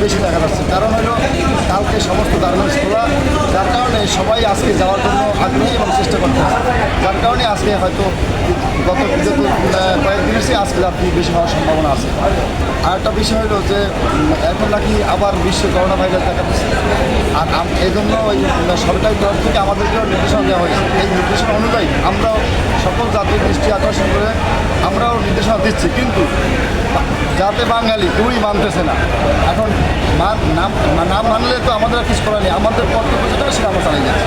বেশি দেখা যাচ্ছে। কারণ হলো কালকে সমস্ত গার্মেন্টস খোলা, যার কারণে সবাই আজকে যাওয়ার জন্য আগ্রহী এবং চেষ্টা করতেছে। যার কারণে আজকে হয়তো গত বিগত কয়েকদিনের চেয়ে আজকে যাত্রী বেশি হওয়ার সম্ভাবনা আছে। আর একটা বিষয় হলো যে এখন নাকি আবার বিশ্ব করোনা ভাইরাস দেখা দিচ্ছে। আর এই জন্য ওই সরকারি তরফ থেকে আমাদেরকেও নির্দেশনা দেওয়া হয়েছে। এই নির্দেশনা অনুযায়ী আমরাও সকল জাতির দৃষ্টি আকর্ষণ করে আমরাও নির্দেশনা দিচ্ছি, কিন্তু যাতে বাঙালি কেউই মানতেছে না। এখন না মানলে তো আমাদের আর কিছু করার নেই, আমাদের কর্তব্য যেটা সেটা আমরা চালাই যাচ্ছি।